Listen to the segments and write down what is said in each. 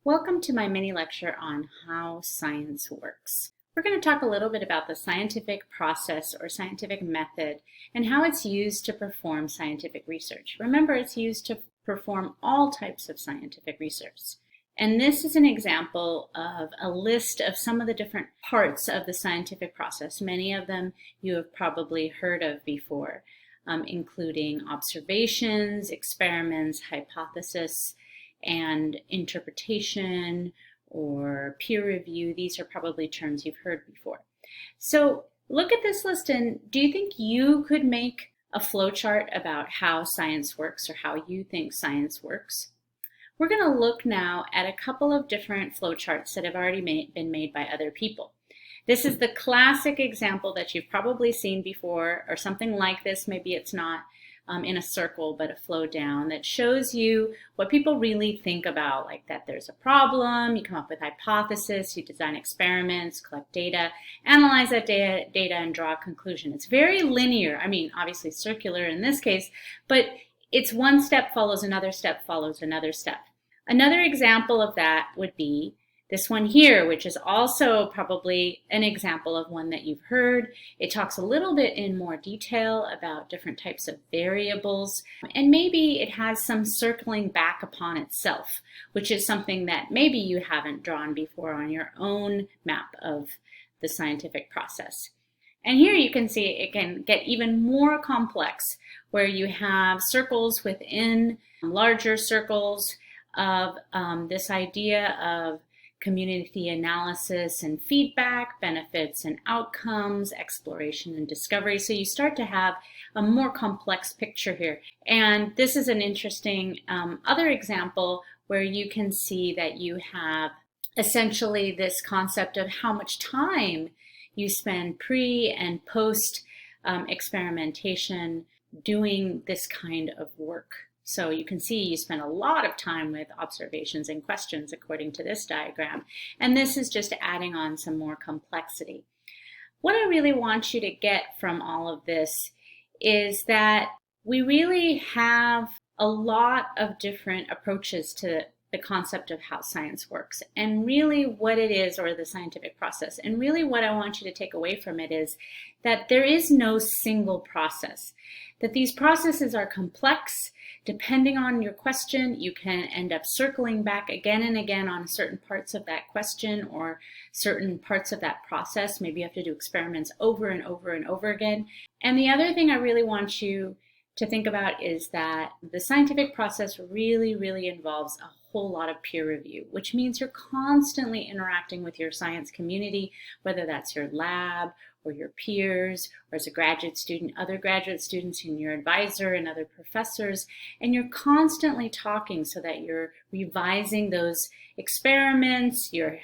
Welcome to my mini lecture on how science works. We're going to talk a little bit about the scientific process or scientific method and how it's used to perform scientific research. Remember, it's used to perform all types of scientific research. And this is an example of a list of some of the different parts of the scientific process. Many of them you have probably heard of before, including observations, experiments, hypothesis, and interpretation or peer review. These are probably terms you've heard before. So look at this list, and do you think you could make a flowchart about how science works or how you think science works? We're going to look now at a couple of different flowcharts that have already been made by other people. This is the classic example that you've probably seen before, or something like this. Maybe it's not in a circle, but a flow down that shows you what people really think about, like that there's a problem, you come up with hypothesis, you design experiments, collect data, analyze that data, and draw a conclusion. It's very linear. I mean, obviously circular in this case, but it's one step follows another step follows another step. Another example of that would be this one here, which is also probably an example of one that you've heard. It talks a little bit in more detail about different types of variables, and maybe it has some circling back upon itself, which is something that maybe you haven't drawn before on your own map of the scientific process. And here you can see it can get even more complex, where you have circles within larger circles of this idea of community analysis and feedback, benefits and outcomes, exploration and discovery. So you start to have a more complex picture here. And this is an interesting other example where you can see that you have essentially this concept of how much time you spend pre and post experimentation doing this kind of work. So you can see you spend a lot of time with observations and questions according to this diagram. And this is just adding on some more complexity. What I really want you to get from all of this is that we really have a lot of different approaches to the concept of how science works and really what it is, or the scientific process. And really what I want you to take away from it is that there is no single process, that these processes are complex. Depending on your question, you can end up circling back again and again on certain parts of that question or certain parts of that process. Maybe you have to do experiments over and over and over again. And the other thing I really want you to think about is that the scientific process really involves a whole lot of peer review, which means you're constantly interacting with your science community, whether that's your lab or your peers, or as a graduate student, other graduate students and your advisor and other professors, and you're constantly talking so that you're revising those experiments, you're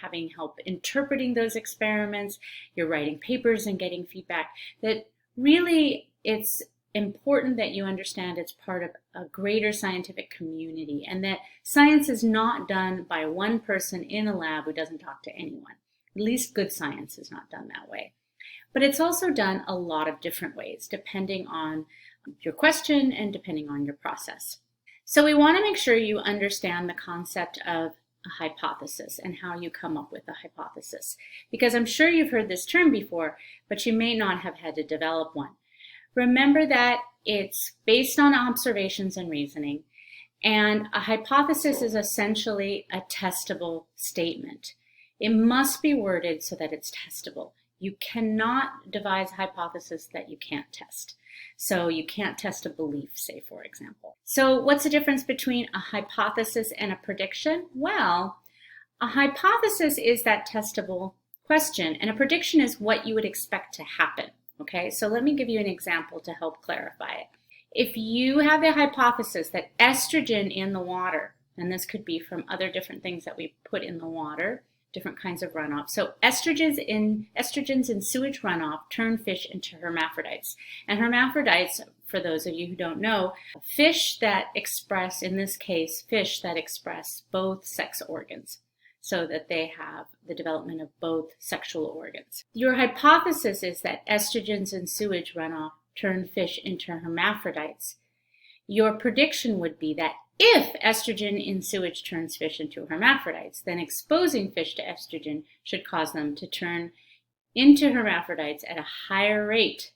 having help interpreting those experiments, you're writing papers and getting feedback. That really it's important that you understand it's part of a greater scientific community, and that science is not done by one person in a lab who doesn't talk to anyone. At least good science is not done that way. But it's also done a lot of different ways, depending on your question and depending on your process. So we want to make sure you understand the concept of a hypothesis and how you come up with a hypothesis, because I'm sure you've heard this term before, but you may not have had to develop one. Remember that it's based on observations and reasoning, and a hypothesis is essentially a testable statement. It must be worded so that it's testable. You cannot devise a hypothesis that you can't test. So you can't test a belief, say, for example. So what's the difference between a hypothesis and a prediction? Well, a hypothesis is that testable question, and a prediction is what you would expect to happen. Okay, so let me give you an example to help clarify it. If you have the hypothesis that estrogen in the water, and this could be from other different things that we put in the water, different kinds of runoff. So estrogens in sewage runoff turn fish into hermaphrodites. And hermaphrodites, for those of you who don't know, fish that express, in this case, fish that express both sex organs, so that they have the development of both sexual organs. Your hypothesis is that estrogens in sewage runoff turn fish into hermaphrodites. your prediction would be that if estrogen in sewage turns fish into hermaphrodites, then exposing fish to estrogen should cause them to turn into hermaphrodites at a higher rate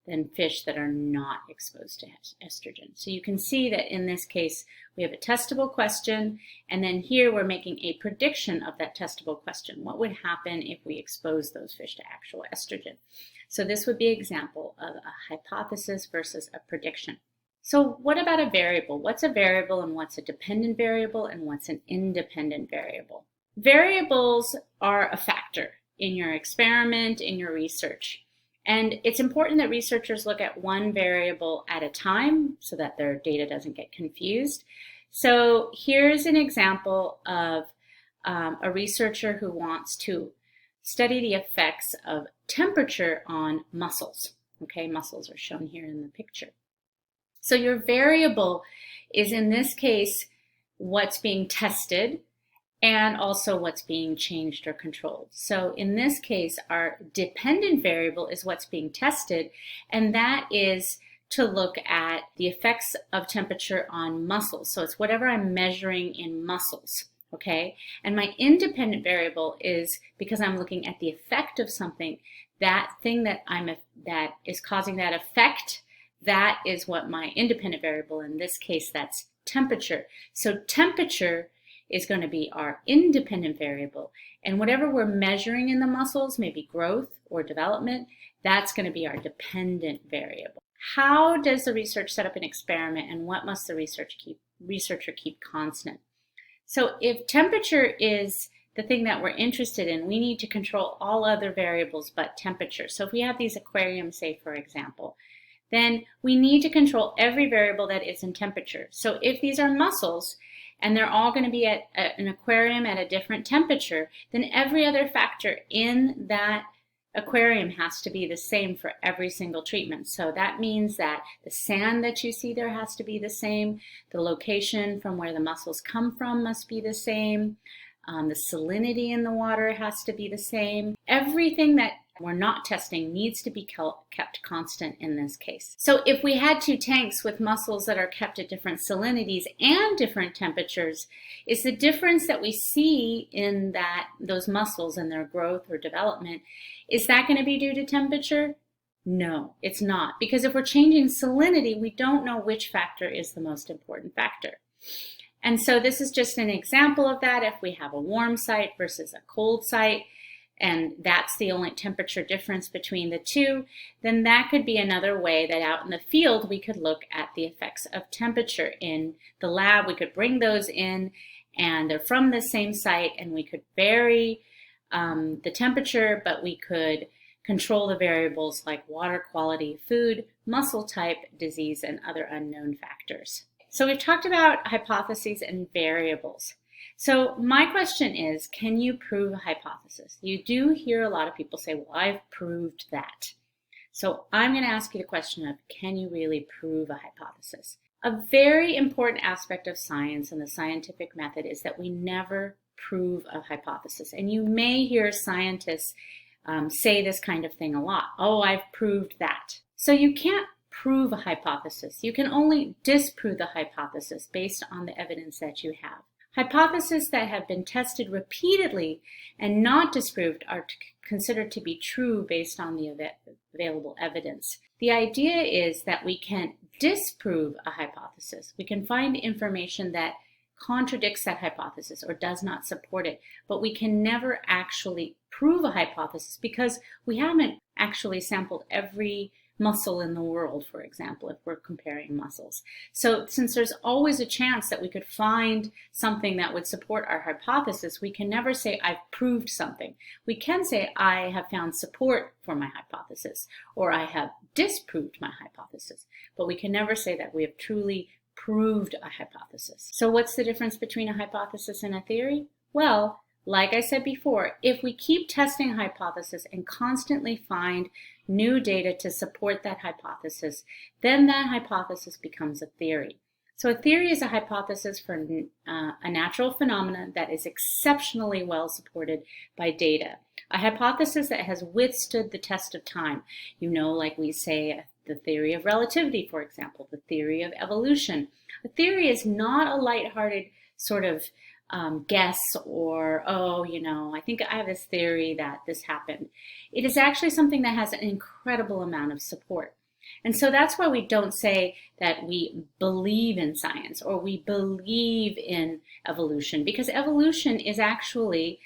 than fish that are not exposed to estrogen. So you can see that in this case, we have a testable question, and then here we're making a prediction of that testable question. What would happen if we expose those fish to actual estrogen? So this would be an example of a hypothesis versus a prediction. So what about a variable? What's a variable and what's a dependent variable and what's an independent variable? Variables are a factor in your experiment, in your research. And it's important that researchers look at one variable at a time so that their data doesn't get confused. So here's an example of a researcher who wants to study the effects of temperature on mussels. Okay, mussels are shown here in the picture. So your variable is, in this case, what's being tested and also what's being changed or controlled. So in this case, our dependent variable is what's being tested, and that is to look at the effects of temperature on mussels. So it's whatever I'm measuring in mussels, okay? And my independent variable is, because I'm looking at the effect of something, that thing that is causing that effect, that is what my independent variable, in this case, that's temperature. So temperature is going to be our independent variable. And whatever we're measuring in the mussels, maybe growth or development, that's going to be our dependent variable. How does the research set up an experiment, and what must the researcher keep constant? So if temperature is the thing that we're interested in, we need to control all other variables but temperature. So if we have these aquariums, say, for example, then we need to control every variable that is in temperature. So if these are mussels, and they're all going to be at an aquarium at a different temperature, then every other factor in that aquarium has to be the same for every single treatment. So that means that the sand that you see there has to be the same, the location from where the mussels come from must be the same, the salinity in the water has to be the same. Everything that we're not testing needs to be kept constant in this case. So if we had two tanks with mussels that are kept at different salinities and different temperatures, is the difference that we see in those mussels and their growth or development, is that going to be due to temperature? No, it's not. Because if we're changing salinity, we don't know which factor is the most important factor. And so this is just an example of that. If we have a warm site versus a cold site, and that's the only temperature difference between the two, then that could be another way that out in the field we could look at the effects of temperature. In the lab, we could bring those in, and they're from the same site, and we could vary the temperature, but we could control the variables like water quality, food, mussel type, disease, and other unknown factors. So we've talked about hypotheses and variables. So my question is, can you prove a hypothesis? You do hear a lot of people say, well, I've proved that. So I'm going to ask you the question of, can you really prove a hypothesis? A very important aspect of science and the scientific method is that we never prove a hypothesis. And you may hear scientists say this kind of thing a lot. Oh, I've proved that. So you can't prove a hypothesis. You can only disprove the hypothesis based on the evidence that you have. Hypotheses that have been tested repeatedly and not disproved are considered to be true based on the available evidence. The idea is that we can disprove a hypothesis. We can find information that contradicts that hypothesis or does not support it, but we can never actually prove a hypothesis because we haven't actually sampled every mussel in the world, for example, if we're comparing mussels. So since there's always a chance that we could find something that would support our hypothesis, we can never say, I've proved something. We can say, I have found support for my hypothesis, or I have disproved my hypothesis, but we can never say that we have truly proved a hypothesis. So what's the difference between a hypothesis and a theory? Well, like I said before, if we keep testing a hypothesis and constantly find new data to support that hypothesis, then that hypothesis becomes a theory. So a theory is a hypothesis for a natural phenomenon that is exceptionally well supported by data. A hypothesis that has withstood the test of time. You know, like we say, the theory of relativity, for example, the theory of evolution. A theory is not a lighthearted sort of guess or, oh, I think I have this theory that this happened. It is actually something that has an incredible amount of support. And so that's why we don't say that we believe in science or we believe in evolution, because evolution is actually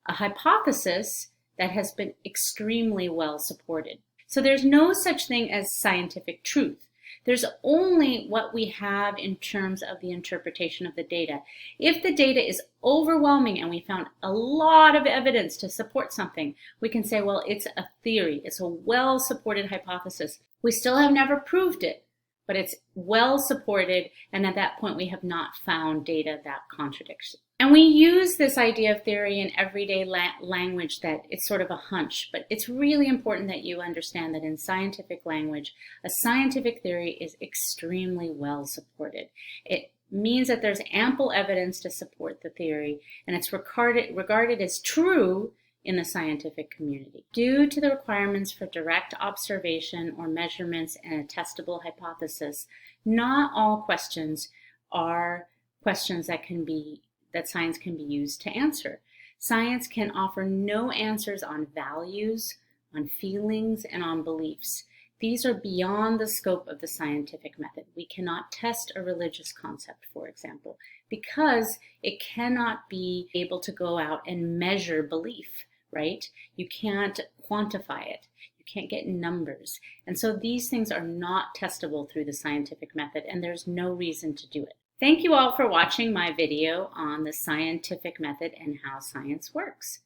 a hypothesis that has been extremely well supported. So there's no such thing as scientific truth. There's only what we have in terms of the interpretation of the data. If the data is overwhelming and we found a lot of evidence to support something, we can say, well, it's a theory. It's a well-supported hypothesis. We still have never proved it, but it's well supported, and at that point we have not found data that contradicts it. And we use this idea of theory in everyday language that it's sort of a hunch, but it's really important that you understand that in scientific language, a scientific theory is extremely well supported. It means that there's ample evidence to support the theory, and it's regarded as true in the scientific community. Due to the requirements for direct observation or measurements and a testable hypothesis, not all questions are questions that science can be used to answer. Science can offer no answers on values, on feelings, and on beliefs. These are beyond the scope of the scientific method. We cannot test a religious concept, for example, because it cannot be able to go out and measure belief, right? You can't quantify it. You can't get numbers. And so these things are not testable through the scientific method, and there's no reason to do it. Thank you all for watching my video on the scientific method and how science works.